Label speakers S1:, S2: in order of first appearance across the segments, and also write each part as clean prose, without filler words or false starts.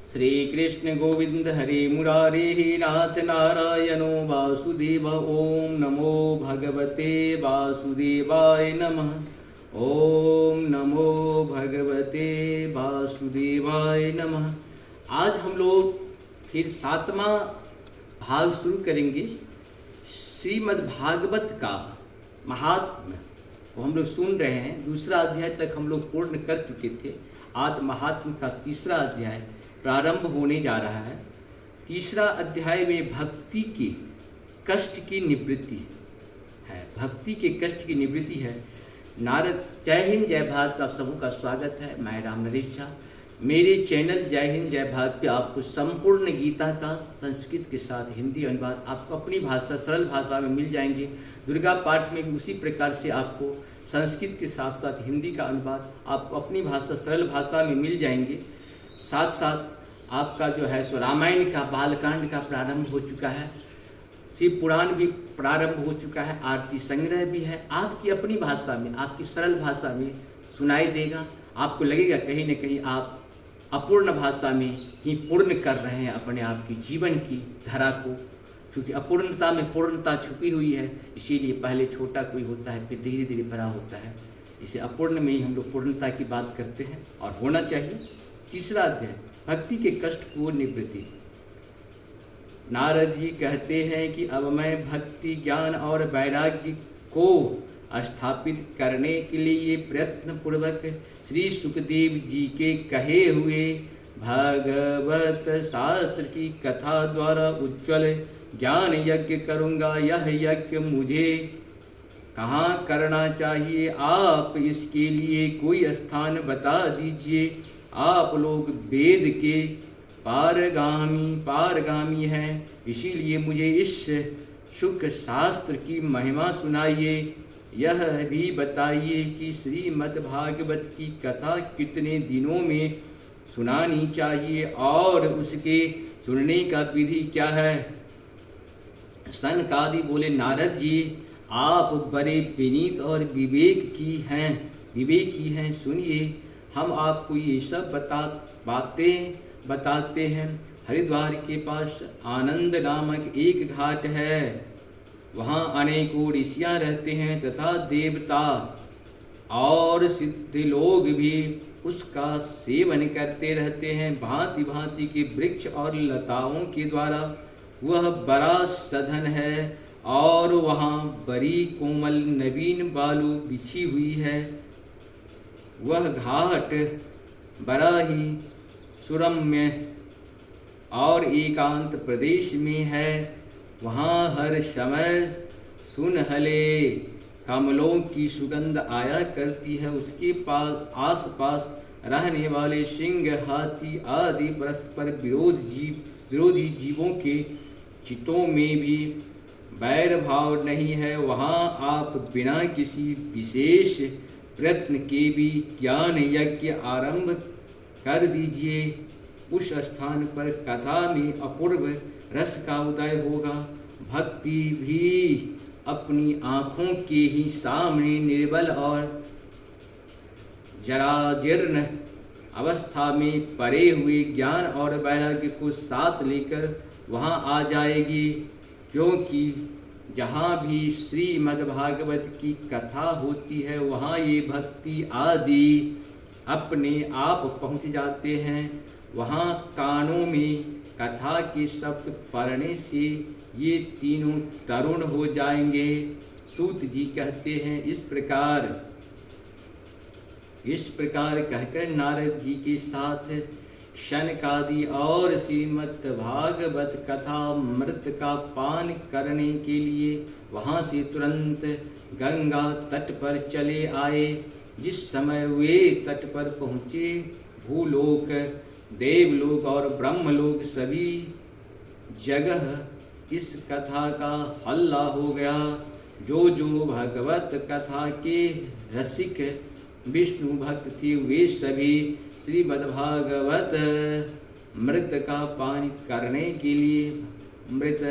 S1: श्री कृष्ण गोविंद हरे मुरारे नाथ नारायणो वासुदेव। ओम नमो भगवते वासुदेवाय नमः। ओम नमो भगवते वासुदेवाय नमः। आज हम लोग फिर 7वां भाग शुरू करेंगे। श्रीमद् भागवत का महात्म्य को हम लोग सुन रहे हैं। दूसरा अध्याय तक हम लोग पूर्ण कर चुके थे। आज महात्म्य का तीसरा अध्याय प्रारंभ होने जा रहा है। तीसरा अध्याय में भक्ति के कष्ट की निवृत्ति है। भक्ति के कष्ट की निवृत्ति है। नारद जय हिंद जय भारत, आप सबों का स्वागत है। मैं राम नरेश झा। मेरे चैनल जय हिंद जय भारत पे आपको संपूर्ण गीता का संस्कृत के साथ हिंदी अनुवाद आपको अपनी भाषा सरल भाषा में मिल जाएंगे। दुर्गा पाठ में भी उसी प्रकार से आपको संस्कृत के साथ साथ हिंदी का अनुवाद आपको अपनी भाषा सरल भाषा में मिल जाएंगे। साथ साथ आपका जो है सो रामायण का बालकांड का प्रारंभ हो चुका है। शिव पुराण भी प्रारंभ हो चुका है। आरती संग्रह भी है। आपकी अपनी भाषा में, आपकी सरल भाषा में सुनाई देगा। आपको लगेगा कहीं न कहीं आप अपूर्ण भाषा में ही पूर्ण कर रहे हैं अपने आप की जीवन की धारा को, क्योंकि अपूर्णता में पूर्णता छुपी हुई है। इसीलिए पहले छोटा कोई होता है, फिर धीरे धीरे बड़ा होता है। इसे अपूर्ण में ही हम लोग पूर्णता की बात करते हैं और होना चाहिए। तीसरा अध्याय भक्ति के कष्ट को निवृत्ति। नारद जी कहते हैं कि अब मैं भक्ति ज्ञान और वैराग्य को स्थापित करने के लिए प्रयत्न पूर्वक श्री सुखदेव जी के कहे हुए भागवत शास्त्र की कथा द्वारा उज्ज्वल ज्ञान यज्ञ करूँगा। यह यज्ञ मुझे कहाँ करना चाहिए, आप इसके लिए कोई स्थान बता दीजिए। आप लोग वेद के पारगामी हैं, इसीलिए मुझे इस सुख शास्त्र की महिमा सुनाइए। यह भी बताइए कि श्रीमद् भागवत की कथा कितने दिनों में सुनानी चाहिए और उसके सुनने का विधि क्या है। सनकादि बोले, नारद जी आप बड़े विनीत और विवेकी हैं, सुनिए हम आपको ये सब बातें बताते हैं। हरिद्वार के पास आनंद नामक एक घाट है। वहाँ अनेकों ऋषियाँ रहते हैं तथा देवता और सिद्ध लोग भी उसका सेवन करते रहते हैं। भांति भांति के वृक्ष और लताओं के द्वारा वह बड़ा सधन है और वहाँ बड़ी कोमल नवीन बालू बिछी हुई है। वह घाट बड़ा ही सुरम्य और एकांत प्रदेश में है। वहाँ हर समय सुनहले कमलों की सुगंध आया करती है। उसके पास आसपास रहने वाले सिंह, हाथी आदि परस्पर विरोधी जीवों के चित्तों में भी वैर भाव नहीं है। वहाँ आप बिना किसी विशेष प्रयत्न के भी ज्ञान यज्ञ आरंभ कर दीजिए। उस स्थान पर कथा में अपूर्व रस का उदय होगा। भक्ति भी अपनी आँखों के ही सामने निर्बल और जराजीर्ण अवस्था में पड़े हुए ज्ञान और वैराग्य को साथ लेकर वहाँ आ जाएगी। क्योंकि जहाँ भी श्रीमद्भागवत की कथा होती है वहाँ ये भक्ति आदि अपने आप पहुँच जाते हैं। वहाँ कानों में कथा के शब्द पढ़ने से ये तीनों तरुण हो जाएंगे। सूत जी कहते हैं, इस प्रकार कहकर नारद जी के साथ शनकादि और श्रीमद् भागवत कथा मृत का पान करने के लिए वहाँ से तुरंत गंगा तट पर चले आए। जिस समय वे तट पर पहुँचे भूलोक, देवलोक और ब्रह्मलोक सभी जगह इस कथा का हल्ला हो गया। जो भगवत कथा के रसिक विष्णु भक्त थे वे सभी श्रीमद्भागवत मृत का पान करने के लिए अमृत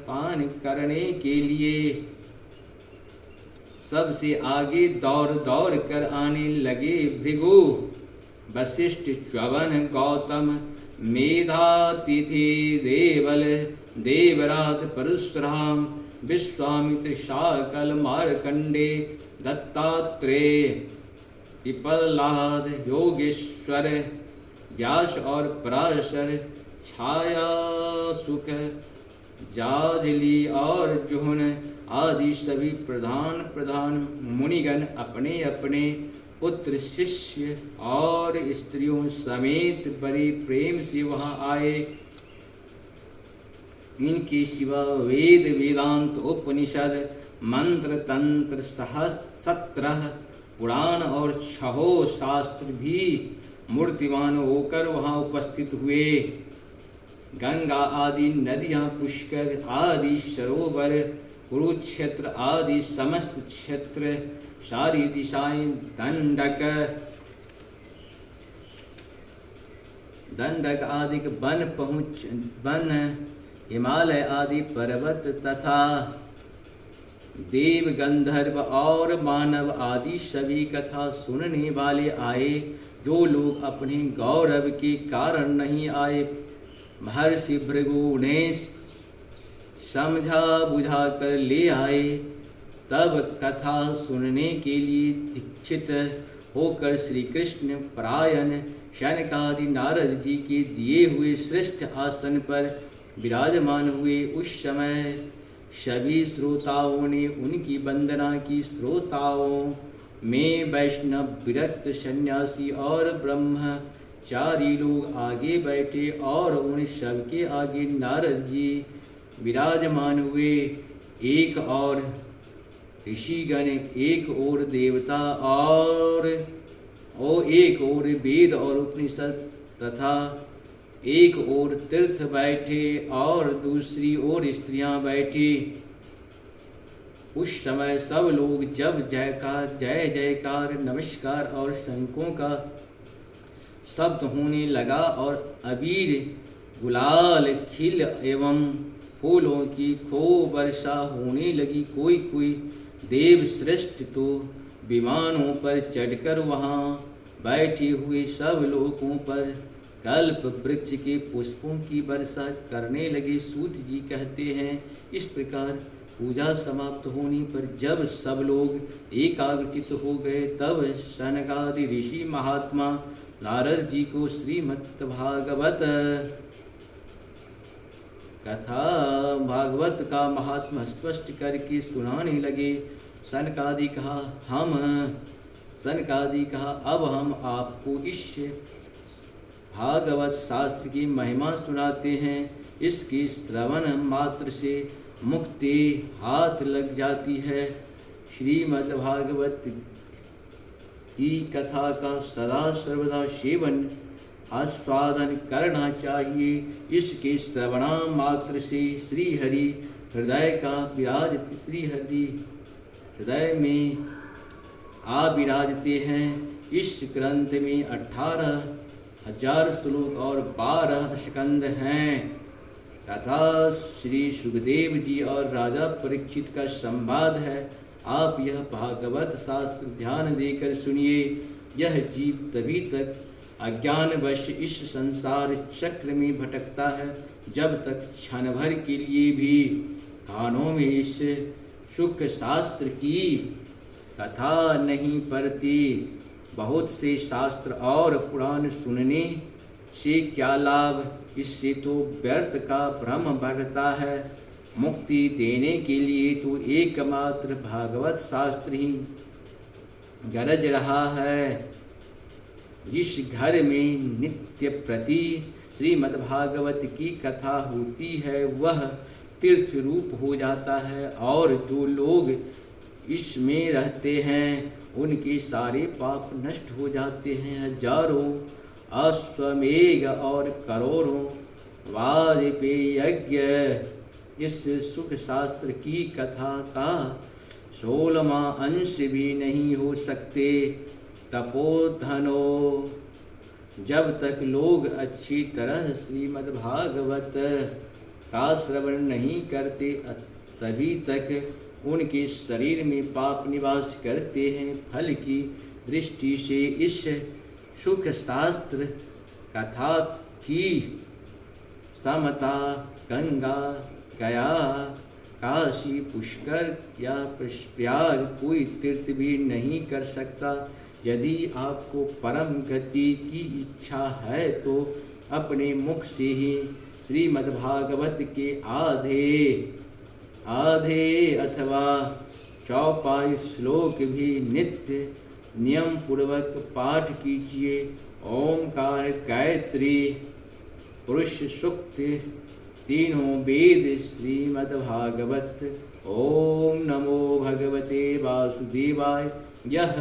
S1: पान करने के लिए सबसे आगे दौड़ कर आने लगे। भृगु वशिष्ठ च्यवन गौतम मेधातिथि देवल देवरात परशुराम विश्वामित्र शाकल मार्कंडे दत्तात्रेय पिपलाद योगेश्वर व्यास और पराशर छाया सुख जाजली और जुहन आदि सभी प्रधान मुनिगण अपने अपने पुत्र शिष्य और स्त्रियों समेत बड़े प्रेम से वहाँ आए। इनके सिवा वेद वेदांत उपनिषद मंत्र तंत्र सहस्त्र पुराण और 6 शास्त्र भी मूर्तिमान होकर वहाँ उपस्थित हुए। गंगा आदि नदियाँ, पुष्कर आदि सरोवर, कुरुक्षेत्र आदि समस्त क्षेत्र, सारी दिशाएं, दंडक आदि वन, हिमालय आदि पर्वत तथा देव गंधर्व और मानव आदि सभी कथा सुनने वाले आए। जो लोग अपने गौरव के कारण नहीं आए, महर्षि भृगु उन्हें समझा बुझा कर ले आए। तब कथा सुनने के लिए दीक्षित होकर श्री कृष्ण परायण शनकादि नारद जी के दिए हुए श्रेष्ठ आसन पर विराजमान हुए। उस समय सभी श्रोताओं ने उनकी वंदना की। श्रोताओं में वैष्णव, विरक्त, सन्यासी और ब्रह्मचारी लोग आगे बैठे और उन सबके आगे नारद जी विराजमान हुए। एक और ऋषिगण, एक और देवता और एक और वेद और उपनिषद तथा एक ओर तीर्थ बैठे और दूसरी ओर स्त्रियां बैठी। उस समय सब लोग जब जय जयकार, नमस्कार और शंखों का शब्द होने लगा और अबीर, गुलाल, खिल एवं फूलों की खूब वर्षा होने लगी। कोई कोई देव श्रेष्ठ तो विमानों पर चढ़कर वहाँ बैठे हुए सब लोगों पर कल्प वृक्ष के पुष्पों की वर्षा करने लगे। सूत जी कहते हैं, इस प्रकार पूजा समाप्त होने पर जब सब लोग एकाग्रचित हो गए, तब सनकादि ऋषि महात्मा नारद जी को श्रीमद् भागवत का महात्मा स्पष्ट करके सुनाने लगे। सनकादि कहा, अब हम आपको इस भागवत शास्त्र की महिमा सुनाते हैं। इसके श्रवण मात्र से मुक्ति हाथ लग जाती है। श्रीमद् भागवत की कथा का सदा सर्वदा सेवन आस्वादन करना चाहिए। इसके श्रवणा मात्र से श्रीहरि हृदय में आ विराजते हैं। इस ग्रंथ में 18,000 श्लोक और 12 स्कंद हैं तथा श्री सुखदेव जी और राजा परीक्षित का संवाद है। आप यह भागवत शास्त्र ध्यान देकर सुनिए। यह जीव तभी तक अज्ञानवश इस संसार चक्र में भटकता है जब तक क्षण भर के लिए भी कानों में इस सुख शास्त्र की कथा नहीं पड़ती। बहुत से शास्त्र और पुराण सुनने से क्या लाभ, इससे तो व्यर्थ का भ्रम बढ़ता है। मुक्ति देने के लिए तो एकमात्र भागवत शास्त्र ही गरज रहा है। जिस घर में नित्य प्रति श्रीमद्भागवत की कथा होती है वह तीर्थ रूप हो जाता है, और जो लोग इसमें रहते हैं उनके सारे पाप नष्ट हो जाते हैं। हजारों अश्वमेघ और करोड़ों वाजपेय यज्ञ इस सुख शास्त्र की कथा का 16वां अंश भी नहीं हो सकते। तपोधनो, जब तक लोग अच्छी तरह श्रीमद्भागवत का श्रवण नहीं करते तभी तक उनके शरीर में पाप निवास करते हैं। फल की दृष्टि से इस सुख शास्त्र कथा की समता गंगा गया काशी पुष्कर या प्रयाग कोई तीर्थ भी नहीं कर सकता। यदि आपको परम गति की इच्छा है तो अपने मुख से ही श्रीमद्भागवत के आधे अथवा चौपाई श्लोक भी नित्य नियम पूर्वक पाठ कीजिए। ओमकार, गायत्री, पुरुष सूक्त, तीनों वेद, श्रीमद्भागवत। ओम नमो भगवते वासुदेवाय। यह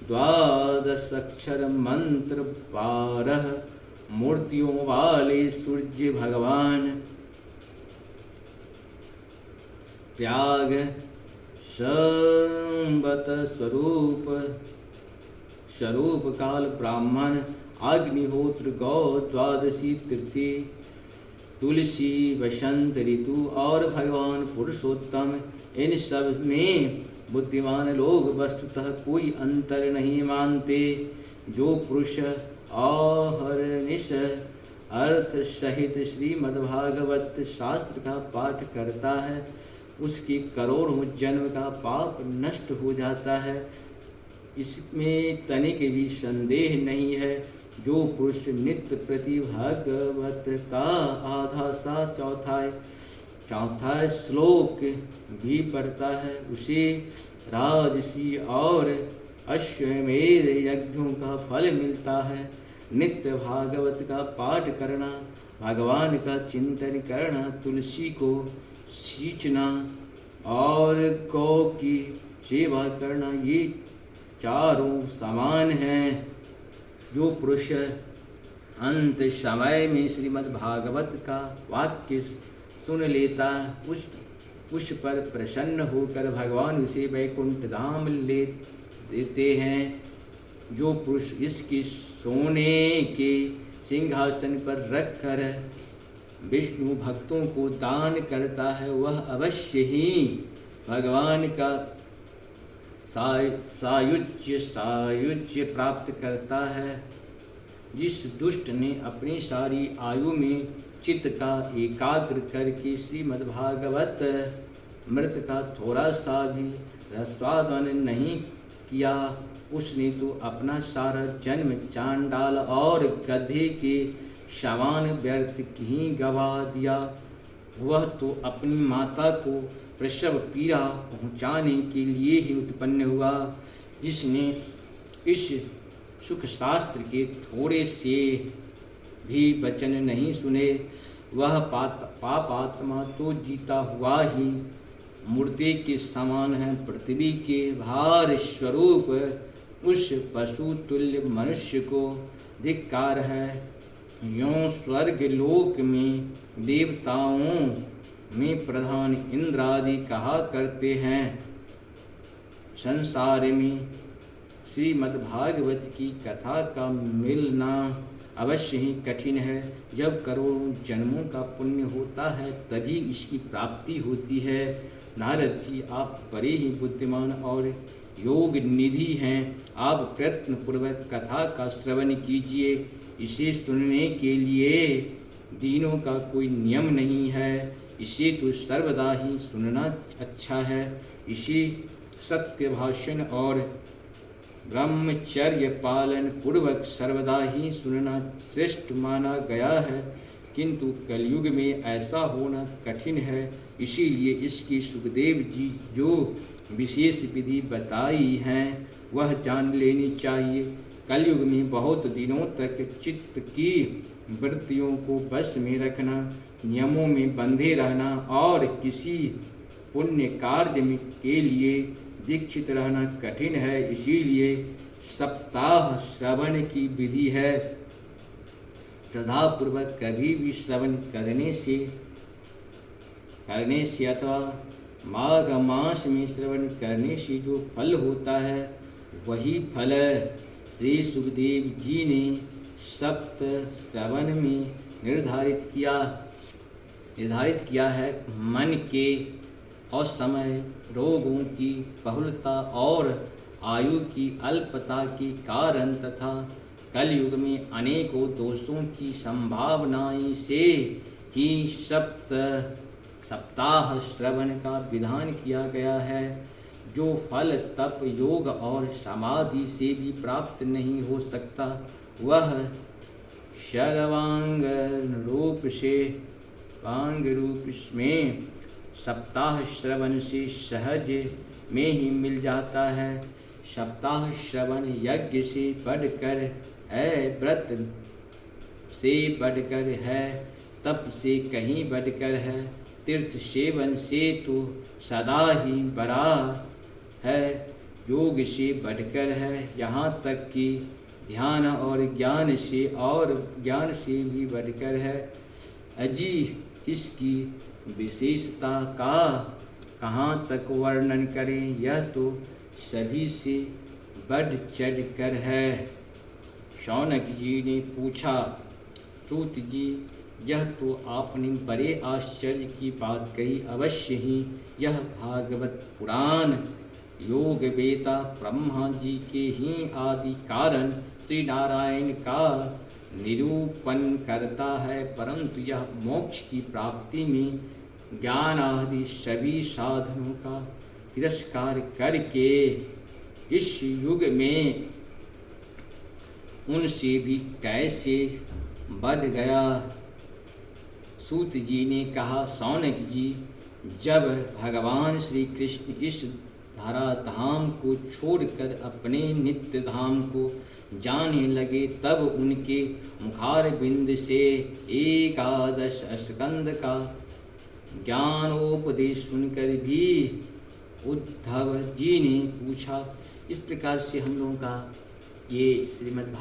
S1: 12 अक्षर मंत्र 12 मूर्तियों वाले सूर्य भगवान त्याग संवत स्वरूप काल ब्राह्मण अग्निहोत्र गौ द्वादशी तीर्थी तुलसी वसंत ऋतु और भगवान पुरुषोत्तम, इन सब में बुद्धिमान लोग वस्तुतः कोई अंतर नहीं मानते। जो पुरुष अहर्निश अर्थ सहित श्रीमद्भागवत शास्त्र का पाठ करता है उसके करोड़ों जन्म का पाप नष्ट हो जाता है, इसमें तनिक भी संदेह नहीं है। जो पुरुष नित्य प्रति भागवत का आधा सा चौथा श्लोक भी पढ़ता है उसे राजसी और अश्वमेध यज्ञों का फल मिलता है। नित्य भागवत का पाठ करना, भगवान का चिंतन करना, तुलसी को सींचना और गौ की सेवा करना, ये चारों समान हैं। जो पुरुष अंत समय में श्रीमद्भागवत का वाक्य सुन लेता उस पर प्रसन्न होकर भगवान उसे वैकुंठ धाम ले देते हैं। जो पुरुष इसकी सोने के सिंहासन पर रखकर विष्णु भक्तों को दान करता है वह अवश्य ही भगवान का सायुज्य प्राप्त करता है। जिस दुष्ट ने अपनी सारी आयु में चित्त का एकाग्र करके श्रीमद्भागवत मृत का थोड़ा सा भी रसास्वादन नहीं किया उसने तो अपना सारा जन्म चांडाल और गधे के समान व्यर्थ ही गवा दिया। वह तो अपनी माता को प्रसव पीड़ा पहुँचाने के लिए ही उत्पन्न हुआ। जिसने इस सुख शास्त्र के थोड़े से भी वचन नहीं सुने वह पापात्मा तो जीता हुआ ही मूर्ति के समान है। पृथ्वी के भार स्वरूप उस पशु तुल्य मनुष्य को धिक्कार है। यों स्वर्ग लोक में देवताओं में प्रधान इंद्र आदि कहा करते हैं। संसार में श्रीमद्भागवत की कथा का मिलना अवश्य ही कठिन है। जब करोड़ों जन्मों का पुण्य होता है तभी इसकी प्राप्ति होती है। नारद जी, आप बड़े ही बुद्धिमान और योग निधि हैं। आप प्रयत्न पूर्वक कथा का श्रवण कीजिए। इसे सुनने के लिए दिनों का कोई नियम नहीं है। इसे तो सर्वदा ही सुनना अच्छा है। इसे सत्य भाषण और ब्रह्मचर्य पालन पूर्वक सर्वदा ही सुनना श्रेष्ठ माना गया है। किंतु कलयुग में ऐसा होना कठिन है। इसीलिए इसकी सुखदेव जी जो विशेष विधि बताई हैं वह जान लेनी चाहिए। कलयुग में बहुत दिनों तक चित्त की वृत्तियों को बस में रखना, नियमों में बंधे रहना और किसी पुण्य कार्य में के लिए दीक्षित रहना कठिन है। इसीलिए सप्ताह श्रवण की विधि है। श्रद्धापूर्वक कभी भी श्रवण करने से अथवा माघ मास में श्रवण करने से जो फल होता है वही फल श्री सुखदेव जी ने सप्त श्रवण में निर्धारित किया है। मन के असमय, रोगों की बहुलता और आयु की अल्पता के कारण तथा कलयुग में अनेकों दोषों की संभावनाएं से ही सप्ताह श्रवण का विधान किया गया है, जो फल तप योग और समाधि से भी प्राप्त नहीं हो सकता, वह शर्वांग रूप में सप्ताह श्रवण से सहज में ही मिल जाता है। सप्ताह श्रवण यज्ञ से बढ़कर है, व्रत से बढ़कर है, तप से कहीं बढ़कर है, तीर्थ सेवन से तो सदा ही बड़ा है, योग से बढ़कर है, यहाँ तक कि ध्यान और ज्ञान से भी बढ़कर है। अजी इसकी विशेषता का कहाँ तक वर्णन करें, यह तो सभी से बढ़ चढ़ कर है। शौनक जी ने पूछा, सूत जी, यह तो आपने बड़े आश्चर्य की बात कही। अवश्य ही यह भागवत पुराण योग वेता ब्रह्मा जी के ही आदि कारण श्री नारायण का निरूपण करता है, परंतु यह मोक्ष की प्राप्ति में ज्ञान आदि सभी साधनों का तिरस्कार करके इस युग में उनसे भी कैसे बढ़ गया। सूत जी ने कहा, शौनक जी, जब भगवान श्री कृष्ण इस धरा धाम को छोड़कर अपने नित्य धाम को जाने लगे, तब उनके मुखारबिंद से 11 स्कंद का ज्ञानोपदेश सुनकर भी उद्धव जी ने पूछा। इस प्रकार से हम लोगों का ये श्रीमद्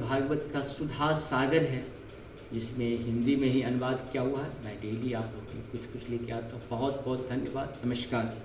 S1: भागवत का सुधा सागर है, जिसमें हिंदी में ही अनुवाद किया हुआ है। मैं डेली आप लोगों के कुछ लेके आता हूँ। बहुत बहुत धन्यवाद। नमस्कार।